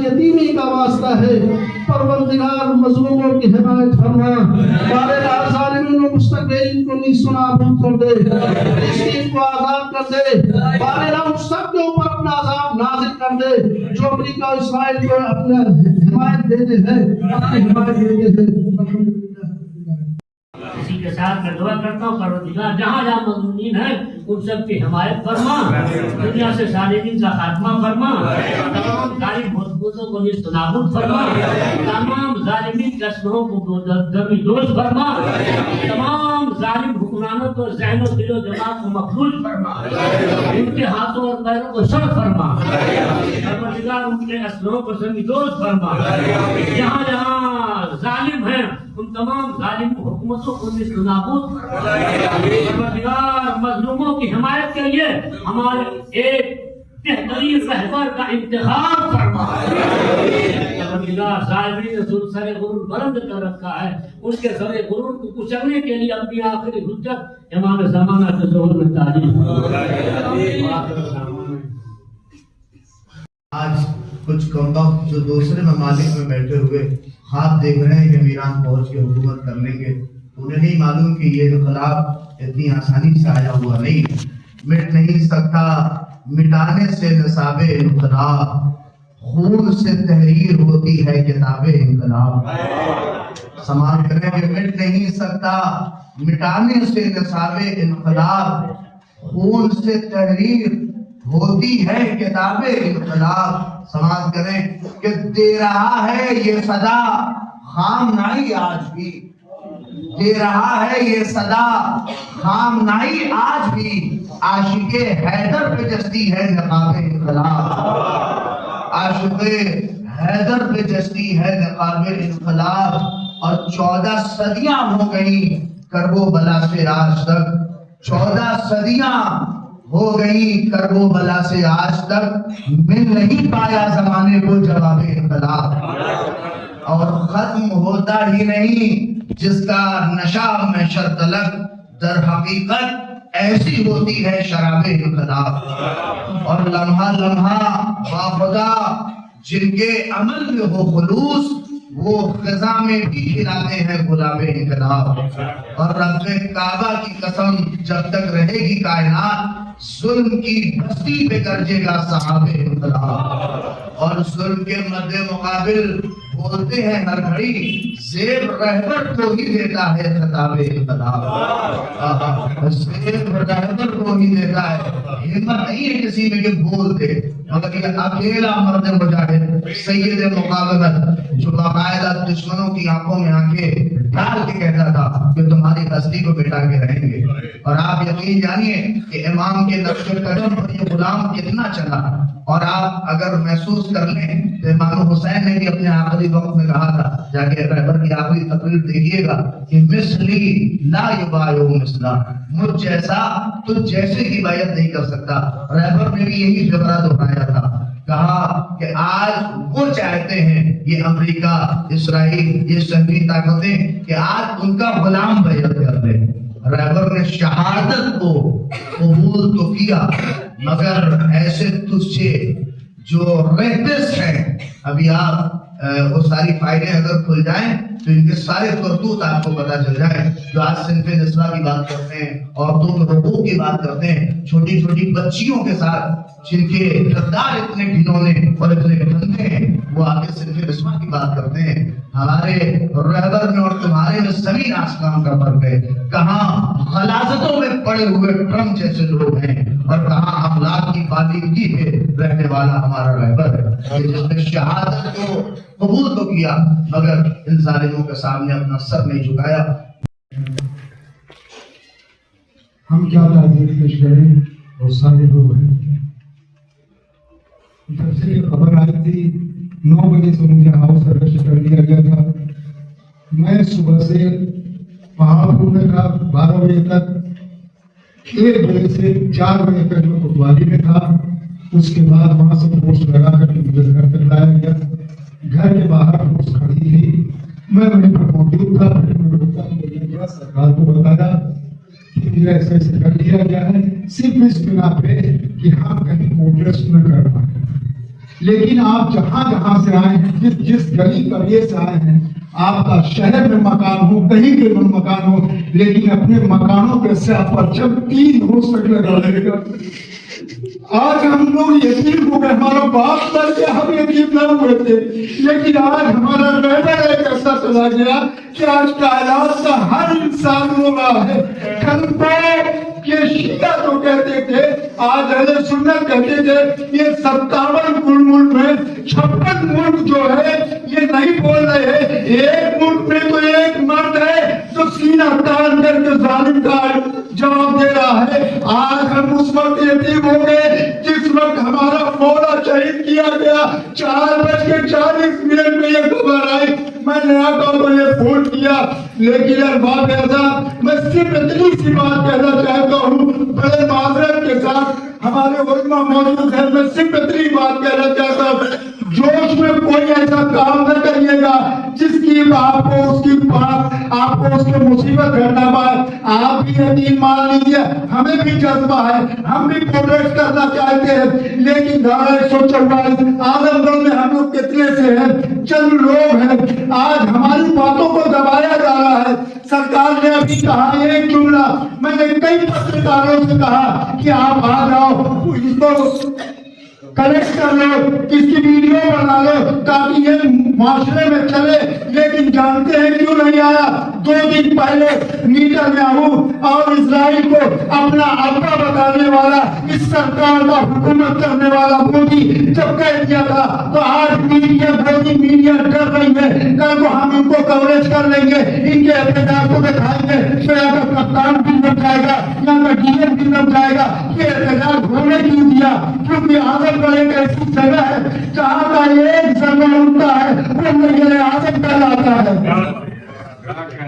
یتیمی کا واسطہ ہے، پروردگار مظلوموں کی حمایت فرما، بارے ظالمین و مستقبلین کو نیست و نابود کر دے، فلسطین کو آزاد کر دے، بارے ہم سب کے اوپر اپنا عذاب نازل کر دے، جو امریکہ و اسرائیل کو اپنا حمایت دیتے ہیں، اپنی حمایت دیتے ہیں۔ اسی کے ساتھ میں دعا کرتا ہوں پروردگار جہاں جہاں مظلومین ہیں ان سب کی حمایت فرما، دنیا سے ظالمین کا خاتمہ فرما، تمام ظالم حکومتوں کو نیست و نابود فرما، تمام ظالمین کے اسلحوں کو دمی دوز فرما، تمام ظالم حکمرانوں کو ذہن و دل و دماغ کو مفلوج فرما، ان کے ہاتھوں اور پیروں کو سر فرما، پروردگار ان کے اسلحوں کو دمی دوز فرما، جہاں جہاں ظالم ہیں ان تمام ظالم حکومتوں کو نیست و نابود فرما، پروردگار مظلوموں کی حمایت کے لیے ہمارے ایک بہترین رہبر کا انتخاب فرما، پروردگار ظالمین نے سر غرور بلند کر رکھا ہے، ان کے سر غرور کو کچلنے کے لیے اپنی آخری حجت امام زمانہ کے ظہور میں تعلیم آج کچھ کمبخت جو دوسرے ممالک میں بیٹھے ہوئے خواب دیکھ رہے ہیں کہ ہم ایران پہنچ کے حکومت کر لیں گے، انہیں نہیں معلوم کہ یہ انقلاب اتنی آسانی سے آیا ہوا نہیں، مٹ نہیں سکتا مٹانے سے نصاب انقلاب، خون سے تحریر ہوتی ہے کتاب انقلاب، سماعت کریں کہ مٹ نہیں سکتا مٹانے سے نصاب انقلاب، خون سے تحریر ہوتی ہے کتاب انقلاب، سماعت کریں کہ دے رہا ہے یہ صدا خام نائی آج بھی، دے رہا ہے یہ صدا خام نائی آج بھی، عاشق حیدر پہ جستی ہے نقاب انقلاب، عاشق حیدر پہ جستی ہے نقاب انقلاب، اور 14 صدیاں ہو گئی کرب و بلا سے آج تک، 14 صدیاں ہو گئی کرب و بلا سے آج تک، مل نہیں پایا زمانے کو جواب انقلاب، اور ختم ہوتا ہی نہیں جس کا نشہ میں شرطلق، در حقیقت ایسی ہوتی ہے شراب انقلاب، اور لمحہ لمحہ باخدا جن کے عمل میں ہو خلوص، وہ خزاں میں بھی کھلاتے ہیں گلاب انقلاب، اور رب کعبہ کی قسم جب تک رہے گی کائنات، ظلم کی بستی پہ گرجے گا صحاب انقلاب، اور ظلم کے مد مقابل بولتے ہیں ہر گھڑی زیب رہبر کو ہی دیتا ہے خطاب انقلاب، زیب رہبر کو ہی دیتا ہے، ہمت نہیں ہے کسی میں کہ بول دے، مگر یہ اکیلا مرد مجاہد سید مقابلت جو باقاعدہ دشمنوں کی آنکھوں میں آنکھیں ڈال کے کہتا تھا کہ تمہاری ہستی کو مٹا کے رہیں گے، اور آپ یقین جانیے کہ امام کے نقش قدم پر یہ غلام کتنا چلا، اور آپ اگر محسوس کر لیں تو امام حسین نے بھی اپنے آخری وقت میں کہا تھا، جا کے رہبر کی آخری تقریر دیکھیے گا کہ مثلی لا یبایع مثلا، مجھ جیسا تجھ جیسے کی بیعت نہیں کر سکتا، رہبر نے بھی یہی جبرا دہرایا تھا، کہا کہ آج وہ چاہتے ہیں یہ امریکہ اسرائیل یہ شہری طاقتیں کہ آج ان کا غلام بیعت کر دیں، رہبر نے شہادت کو قبول تو کیا مگر ایسے تجھے جو ریپسٹ ہیں، ابھی آپ وہ ساری فائلیں اگر کھل جائیں تو ان کے سارے کرتوت آپ کو پتا چل جائے، جو آج صنف نسواں کی بات کرتے ہیں، عورتوں کے حقوق کی بات کرتے ہیں، چھوٹی چھوٹی بچیوں کے ساتھ جن کے کردار اتنے گھنونے اور اتنے گندے ہیں، وہ آگے صنف نسواں کی بات کرتے ہیں۔ ہمارے رہبر میں اور تمہارے میں زمین آسمان کا فرق ہے، کہاں غلاظتوں میں پڑے ہوئے ٹرمپ جیسے لوگ ہیں، اور کہاں اخلاق کی پالیدگی پہ رہنے والا ہمارا رہبر ہے، جس نے شہادت کو قبول تو کیا مگر ان ظالموں کے سامنے اپنا سر نہیں جھکایا۔ ہم کیا تعریف پیش کریں، بہت سارے لوگ ہیں۔ جب سے خبر آئی تھی 9 بجے سے مجھے ہاؤس اریسٹ کر لیا گیا تھا، میں صبح سے پہاڑپور میں تھا 12 بجے تک، 1 بجے سے 4 بجے تک میں کوتوالی میں تھا، اس کے بعد وہاں سے پوسٹ لگا کر کے مجھے گھر تک لایا گیا، گھر کے باہر پوسٹ کھڑی تھی، میں وہیں پر موجود تھا، میں سرکار کو بتایا کہ مجھے ایسے ایسے کر دیا گیا ہے، صرف اس بنا پہ کہ ہم کہیں پروٹیسٹ نہ کر پائیں، لیکن آپ جہاں جہاں سے آئے ہیں، جس گلی قریے سے آئے ہیں، آپ کا شہر میں مکان ہو، کہیں کے میں مکان ہو، لیکن اپنے مکانوں کے سیاہ پرچم 3 روز تک لگا رہے گا۔ آج ہم لوگ یتیم ہو گئے، ہمارا باپ مر گیا، ہم یتیم نہ ہوئے تھے، لیکن آج ہمارا رہبر ایک ایسا چلا گیا کہ آج کائنات کا ہر انسان رو رہا ہے۔ کل تو یہ شیعہ تو کہتے تھے، آج اہل سنت کہتے تھے، یہ 57 ملک میں 56 ملک جو ہے یہ نہیں بول رہے ہیں۔ ایک ملک میں تو ایک مرد ہے جو سینہ تان کر کے ظالم کا جواب دے رہا ہے۔ آج ہم اس وقت یتیم ہو گئے جس وقت ہمارا مولا شہید کیا گیا، 4:40 میں یہ خبر آئی، میں نے آقا کو یہ فون کیا، لیکن ارباب اعظم میں صرف اتنی سی بات کہنا چاہتا ہوں بڑے معذرت کے ساتھ، ہمارے علماء موجود ہیں، میں صرف اتنی بات کہنا چاہتا ہوں، جوش میں کوئی ایسا کام نہ کریے گا جس کی آپ کو اس کی بات، آپ کو اس کے مصیبت گھٹنا پائے۔ آپ بھی یقین مان لیجیے، ہمیں بھی جذبہ ہے، ہم بھی پروٹیسٹ کرنا چاہتے ہیں، لیکن دھارا 144 اعظم گڑھ میں ہم لوگ کتنے سے ہیں، چند لوگ ہیں، آج ہماری باتوں کو دبایا جا رہا ہے۔ سرکار نے ابھی کہا ایک جملہ، میں نے کئی پترکاروں سے کہا کہ آپ آ جاؤ، اس کو کلیکٹ کر لو، اس کی ویڈیو بنا لو تاکہ یہ معاشرے میں چلے، لیکن جانتے ہیں کیوں نہیں آیا؟ 2 دن پہلے نیتنیاہو اور اسرائیل کو اپنا ابا بتانے والا، اس سرکار کا حکومت کرنے والا مودی جب کہہ دیا تھا، تو آج میڈیا ڈر رہی ہے، کل کو ہم ان کو کوریج کر لیں گے، ان کے احتجاج کو دکھائیں گے، تو یہاں کا کپتان بھی بن جائے گا، یہاں کا ڈی ایم بھی بن جائے گا۔ یہ احتجاج ہونے کیوں دیا؟ کیونکہ اعظم گڑھ ایک ایسی جگہ ہے جہاں کا ایک ذرہ اٹھتا ہے وہ نیر اعظم کہلاتا ہے۔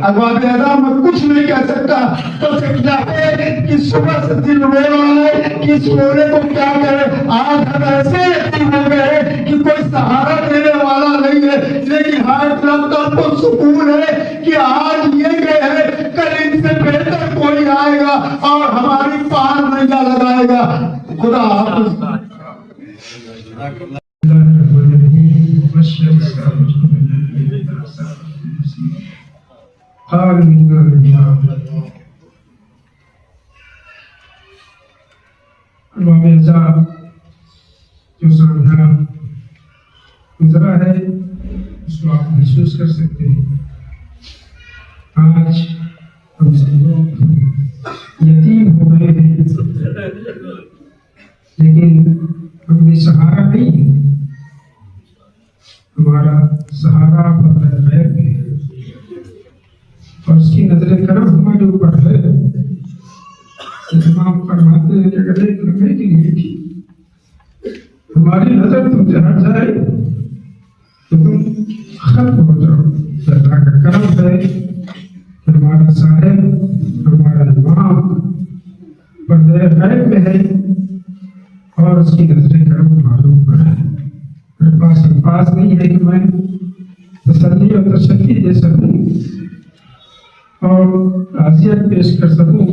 ارباب اعظم میں کچھ نہیں کہہ سکتا، تو ہے کہ صبح سے دل رو رہا ہے کہ اس رونے کو کیا کرے۔ آج ہم ایسے یتیم ہو گئے کہ کوئی سہارا دینے والا نہیں ہے، لیکن ہر طرف کو سکون ہے کہ آج یہ گئے ہیں، کل ان سے بہتر کوئی آئے گا اور ہماری پار نہیں لگائے گا۔ خدا حافظ۔ ارباب اعظم جو سامنا گزرا ہے اس کو آپ محسوس کر سکتے ہیں۔ آج ہم سب لوگ یتیم ہو گئے ہیں، لیکن ہمیں سہارا نہیں ہے، ہمارا سہارا بغیر غیب ہے، اور اس کی نظر کرم ہمارے اوپر ہے۔ امام فرماتے ہیں کہ اگر ایک لمحے کے لیے بھی ہماری نظر تم سے ہٹ جائے تو تم ختم ہو جاؤ۔ اللہ کا کرم ہے کہ ہمارا صاحب، ہمارا امام پردے غیب میں ہے اور اس کی نظر کرم ہمارے اوپر ہے۔ میرے پاس الفاظ نہیں ہے کہ میں تسلی اور تشفی دے سکوں اور تعزیت پیش کر سکوں۔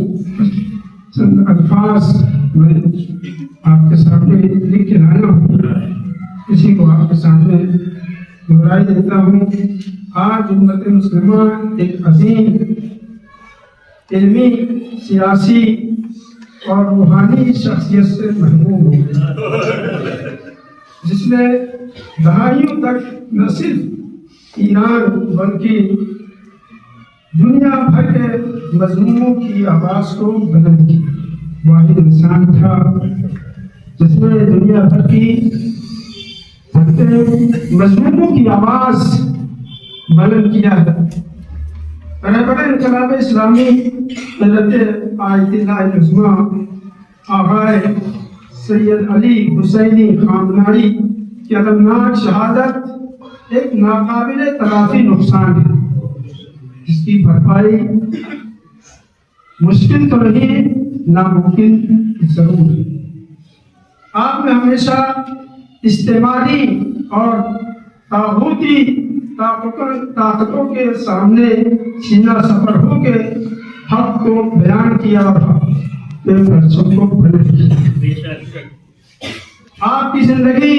چند الفاظ میں آپ کے سامنے لکھ کے لایا ہوں، اسی کو آپ کے سامنے دہرائی دیتا ہوں۔ آج امت مسلمہ ایک عظیم علمی، سیاسی اور روحانی شخصیت سے محروم ہو گئی، جس نے دہائیوں تک نہ صرف ایران بلکہ دنیا بھر کے مظلوموں کی آواز کو بلند کیا۔ واحد انسان تھا جس نے دنیا بھر کی مظلوموں کی آواز بلند کیا ہے۔ رہبر انقلاب اسلامی حضرت آیت اللہ العظمیٰ آقا سید علی حسینی خامنہئی کی المناک شہادت ایک ناقابل تلافی نقصان ہے، جس کی بھرپائی مشکل تو نہیں، ناممکن ضرور ہے۔ آپ نے ہمیشہ استعماری اور طاغوتی طاقتوں کے سامنے سینہ سفر ہو کے حق کو بیان کیا اور حق کے پرچم کو بلند کیا۔ آپ کی زندگی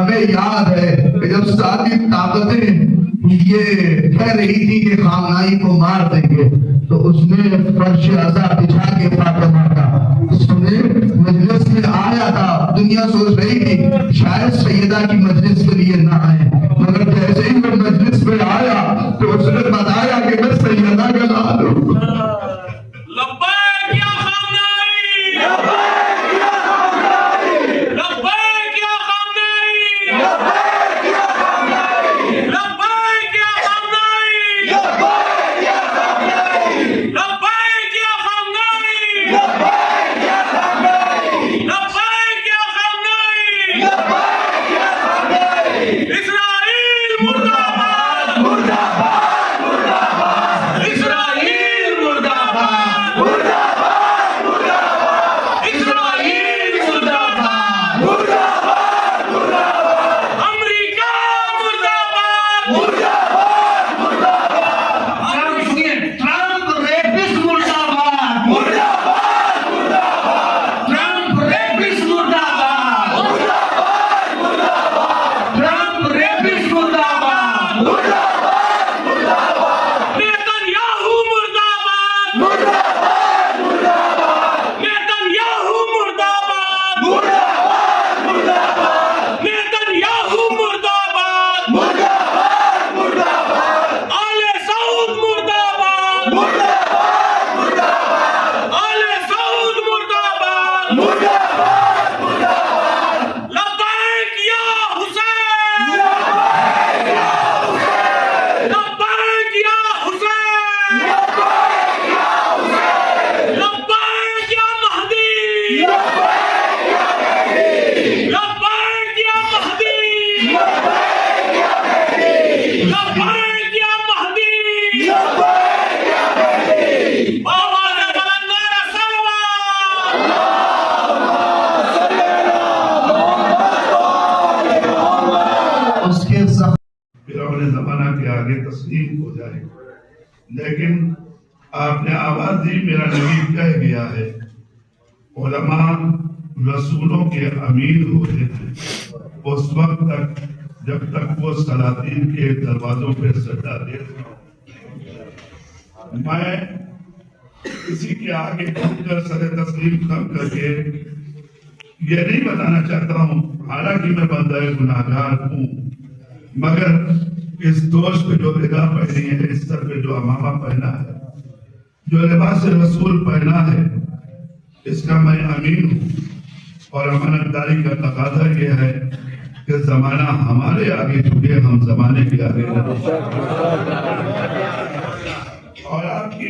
ہمیں یاد ہے کہ جب ساری طاقتیں یہ کہہ رہی تھی کہ خامنائی کو مار دیں گے تو اس نے فرش عزا بچھا کے فاطمہ کا مجلس میں آیا تھا. دنیا سوچ رہی تھی شاید سیدہ کی مجلس کے لیے نہ آئے، مگر جیسے ہی وہ مجلس میں آیا تو اس نے بتایا کہ میں سیدہ کا لال ہوں. تسلیم ہو جائے. لیکن آپ نے آواز دی، میرا نبی کہہ گیا ہے علماء رسولوں کے امین ہوتے ہیں اس وقت تک جب تک وہ سلاطین کے دروازوں پہ سجدہ دیتے ہیں. میں کسی کے آگے جھک کر سر تسلیم کم کر کے یہ نہیں بتانا چاہتا ہوں، حالانکہ میں بندہ گناہگار ہوں، مگر اس دوست پہ جو ردا پہنی ہے، اس سر پہ جو امامہ پہنا ہے، جو لباس رسول پہنا ہے، اس کا میں امین ہوں. اور امانتداری کا تقاضا یہ ہے کہ زمانہ ہمارے آگے جھکے، ہم زمانے کے آگے نہ.